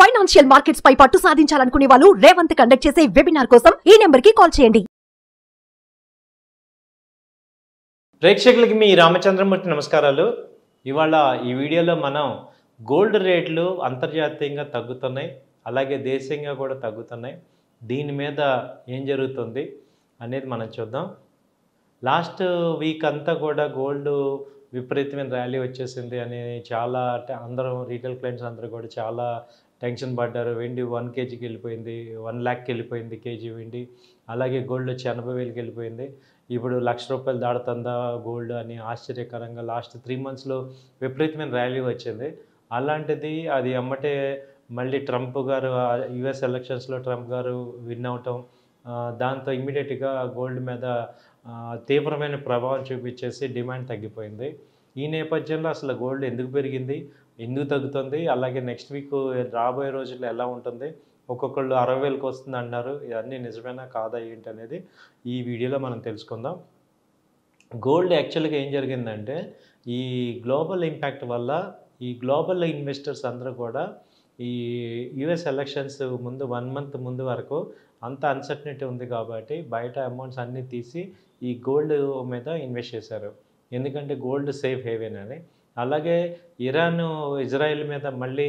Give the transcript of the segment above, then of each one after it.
Financial markets పై పట్టు సాధించాలనుకునే వాళ్ళు Revanth conduct చేసే వెబినార్ కోసం ఈ నెంబర్ కి కాల్ చేయండి. ప్రేక్షకులకి మీ రామచంద్రమూర్తి నమస్కారాలు. ఇవాళ ఈ వీడియోలో మనం గోల్డ్ రేట్లు అంతర్జాతీయంగా తగ్గుతున్నాయి, అలాగే దేశీయంగా కూడా తగ్గుతున్నాయి. దీని మీద ఏం జరుగుతుంది అనేది మనం చూద్దాం. లాస్ట్ వీక్ అంతా కూడా గోల్డ్ విపరీతమైన ర్యాలీ వచ్చేసింది అని చాలా అందరూ రీటైల్ క్లయింట్స్ అందరూ కూడా చాలా టెన్షన్ పడ్డారు. వెండి 1 kgకి వెళ్ళిపోయింది, 1 lakh వెళ్ళిపోయింది కేజీ వెండి. అలాగే గోల్డ్ వచ్చి 80,000కి వెళ్ళిపోయింది. ఇప్పుడు ₹1,00,000 దాడుతుందా గోల్డ్ అని ఆశ్చర్యకరంగా లాస్ట్ 3 monthsలో విపరీతమైన ర్యాలీ వచ్చింది. అలాంటిది అది అమ్మటే మళ్ళీ ట్రంప్ గారు యుఎస్ ఎలక్షన్స్లో ట్రంప్ గారు విన్ అవటం, దాంతో ఇమ్మీడియట్గా గోల్డ్ మీద తీవ్రమైన ప్రభావం చూపించేసి డిమాండ్ తగ్గిపోయింది. ఈ నేపథ్యంలో అసలు గోల్డ్ ఎందుకు పెరిగింది, ఎందుకు తగ్గుతుంది, అలాగే నెక్స్ట్ వీక్ రాబోయే రోజుల్లో ఎలా ఉంటుంది, ఒక్కొక్కళ్ళు 60,000కి వస్తుంది అన్నారు. ఇవన్నీ నిజమేనా కాదా ఏంటి అనేది ఈ వీడియోలో మనం తెలుసుకుందాం. గోల్డ్ యాక్చువల్గా ఏం జరిగిందంటే ఈ గ్లోబల్ ఇంపాక్ట్ వల్ల ఈ గ్లోబల్ ఇన్వెస్టర్స్ అందరూ కూడా ఈ యుఎస్ ఎలక్షన్స్ ముందు 1 month ముందు వరకు అంత అన్సర్టనిటీ ఉంది కాబట్టి బయట అమౌంట్స్ అన్నీ తీసి ఈ గోల్డ్ మీద ఇన్వెస్ట్ చేశారు. ఎందుకంటే గోల్డ్ సేఫ్ హేవెన్ అని. అలాగే ఇరాన్ ఇజ్రాయెల్ మీద మళ్ళీ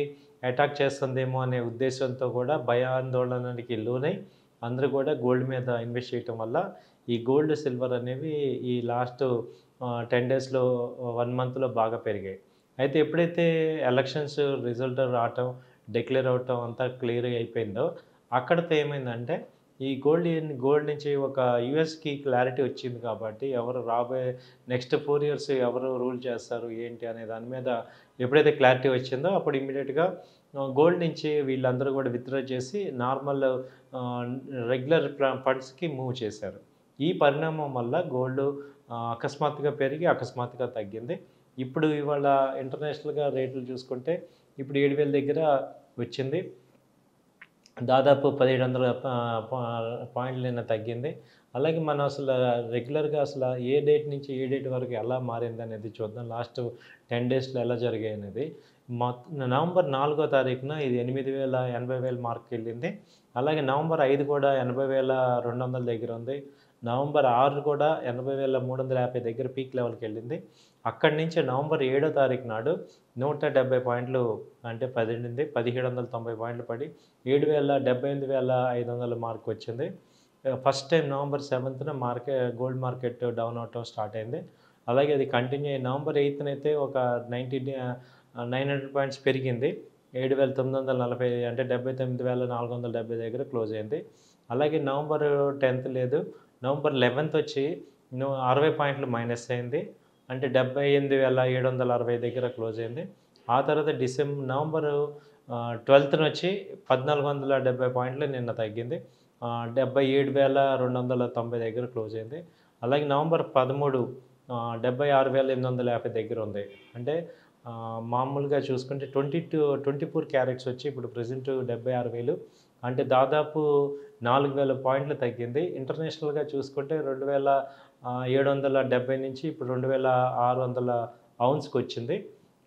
అటాక్ చేస్తుందేమో అనే ఉద్దేశంతో కూడా భయాందోళనకి లోనై అందరూ కూడా గోల్డ్ మీద ఇన్వెస్ట్ చేయటం వల్ల ఈ గోల్డ్ సిల్వర్ అనేవి ఈ లాస్ట్ 10 daysలో 1 monthలో బాగా పెరిగాయి. అయితే ఎప్పుడైతే ఎలక్షన్స్ రిజల్ట్ రావటం డిక్లేర్ అవటం అంతా క్లియర్ అయిపోయిందో అక్కడితో ఏమైందంటే ఈ గోల్డ్ నుంచి ఒక యుఎస్కి క్లారిటీ వచ్చింది కాబట్టి ఎవరు రాబోయే నెక్స్ట్ 4 years ఎవరు రూల్ చేస్తారు ఏంటి అనే దాని మీద ఎప్పుడైతే క్లారిటీ వచ్చిందో అప్పుడు ఇమ్మీడియట్గా గోల్డ్ నుంచి వీళ్ళందరూ కూడా విత్డ్రా చేసి నార్మల్ రెగ్యులర్ ఫండ్స్కి మూవ్ చేశారు. ఈ పరిణామం వల్ల గోల్డ్ అకస్మాత్తుగా పెరిగి అకస్మాత్తుగా తగ్గింది. ఇప్పుడు ఇవాళ ఇంటర్నేషనల్గా రేట్లు చూసుకుంటే ఇప్పుడు 7,000 దగ్గర వచ్చింది. దాదాపు 1,700 పాయింట్లు నిన్న తగ్గింది. అలాగే మనం అసలు రెగ్యులర్గా అసలు ఏ డేట్ నుంచి ఏ డేట్ వరకు ఎలా మారింది అనేది చూద్దాం. లాస్ట్ 10 daysలో ఎలా జరిగాయి అనేది. నవంబర్ 4వ తారీఖున ఇది 8,000 80,000 మార్క్కి వెళ్ళింది. అలాగే నవంబర్ 5 కూడా 80,200 దగ్గర ఉంది. నవంబర్ 6 కూడా 80,350 దగ్గర పీక్ లెవెల్కి వెళ్ళింది. అక్కడి నుంచి నవంబర్ 7వ తారీఖు నాడు 170 పాయింట్లు అంటే 1,790 పాయింట్లు పడి 78,500 మార్క్ వచ్చింది. ఫస్ట్ టైం నవంబర్ 7న గోల్డ్ మార్కెట్ డౌన్ అవటం స్టార్ట్ అయింది. అలాగే అది కంటిన్యూ అయ్యి నవంబర్ 8న అయితే ఒక 900 పాయింట్స్ పెరిగింది. 7,940 అంటే 79,470 దగ్గర క్లోజ్ అయింది. అలాగే నవంబర్ 10th లేదు, నవంబర్ 11th వచ్చి 60 పాయింట్లు మైనస్ అయింది. అంటే 78,760 దగ్గర క్లోజ్ అయింది. ఆ తర్వాత నవంబర్ 12th వచ్చి 1,470 పాయింట్లు నిన్న తగ్గింది. 77,290 దగ్గర క్లోజ్ అయింది. అలాగే నవంబర్ 13 76,850 దగ్గర ఉంది. అంటే మామూలుగా చూసుకుంటే 24 క్యారెట్స్ వచ్చి ఇప్పుడు ప్రజెంట్ 76,000 అంటే దాదాపు 4,000 పాయింట్లు తగ్గింది. ఇంటర్నేషనల్గా చూసుకుంటే 2,770 నుంచి ఇప్పుడు 2,600 ounceకి వచ్చింది.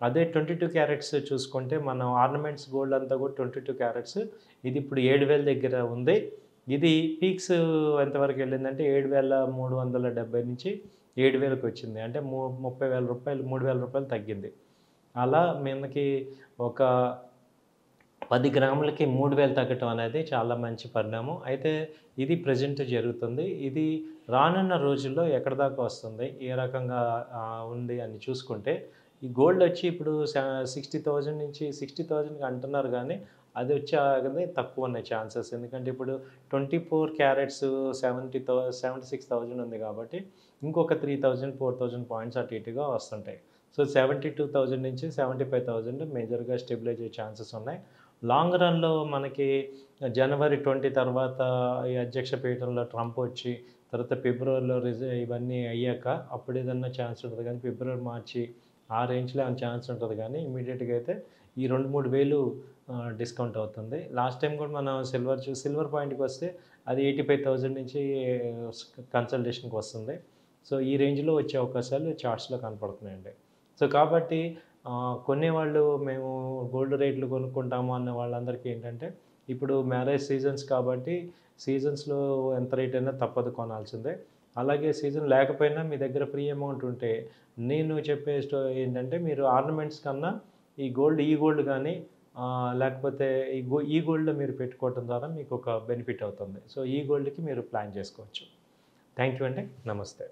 అదే 22 క్యారెట్స్ చూసుకుంటే మనం ఆర్నమెంట్స్ గోల్డ్ అంతా కూడా 22 క్యారెట్స్ ఇది ఇప్పుడు 7,000 దగ్గర ఉంది. ఇది పీక్స్ ఎంతవరకు వెళ్ళిందంటే 7,370 నుంచి 7,000కి వచ్చింది. అంటే 30,000 3,000 తగ్గింది. అలా మనకి ఒక 10 గ్రాములకి 3,000 తగ్గటం అనేది చాలా మంచి పరిణామం. అయితే ఇది ప్రజెంట్ జరుగుతుంది. ఇది రానున్న రోజుల్లో ఎక్కడి దాకా వస్తుంది, ఏ రకంగా ఉంది అని చూసుకుంటే ఈ గోల్డ్ వచ్చి ఇప్పుడు 60,000 నుంచి 60,000కి అంటున్నారు కానీ అది వచ్చే తక్కువ ఉన్నాయి ఛాన్సెస్. ఎందుకంటే ఇప్పుడు 24 క్యారెట్స్ 76,000 ఉంది కాబట్టి ఇంకొక 3,000 4,000 పాయింట్స్ అటు ఇటుగా వస్తుంటాయి. సో 72,000 నుంచి 75,000 మేజర్గా స్టెబిలైజ్ అయ్యే ఛాన్సెస్ ఉన్నాయి. లాంగ్ రన్లో మనకి జనవరి 20 తర్వాత ఈ అధ్యక్ష పీఠంలో ట్రంప్ వచ్చి తర్వాత ఫిబ్రవరిలో ఇవన్నీ అయ్యాక అప్పుడు ఏదన్నా ఛాన్స్ ఉంటుంది. కానీ ఫిబ్రవరి మార్చి ఆ రేంజ్లో ఏమైనా ఛాన్స్ ఉంటుంది. కానీ ఇమీడియట్గా అయితే ఈ 2-3 వేలు డిస్కౌంట్ అవుతుంది. లాస్ట్ టైం కూడా మనం సిల్వర్ పాయింట్కి వస్తే అది 85,000 నుంచి కన్సల్టేషన్కి వస్తుంది. సో ఈ రేంజ్లో వచ్చే అవకాశాలు చార్ట్స్లో కనపడుతున్నాయండి. సో కాబట్టి కొనేవాళ్ళు మేము గోల్డ్ రేట్లు కొనుక్కుంటాము అన్న వాళ్ళందరికీ ఏంటంటే ఇప్పుడు మ్యారేజ్ సీజన్స్ కాబట్టి సీజన్స్లో ఎంత రేట్ అయినా తప్పదు కొనాల్సిందే. అలాగే సీజన్ లేకపోయినా మీ దగ్గర ఫ్రీ అమౌంట్ ఉంటే నేను చెప్పే ఏంటంటే మీరు ఆర్నమెంట్స్ కన్నా ఈ గోల్డ్ కానీ లేకపోతే ఈ గోల్డ్‌లో మీరు పెట్టుకోవటం ద్వారా మీకు ఒక బెనిఫిట్ అవుతుంది. సో ఈ గోల్డ్‌కి మీరు ప్లాన్ చేసుకోవచ్చు. థ్యాంక్ యూ అండి. నమస్తే.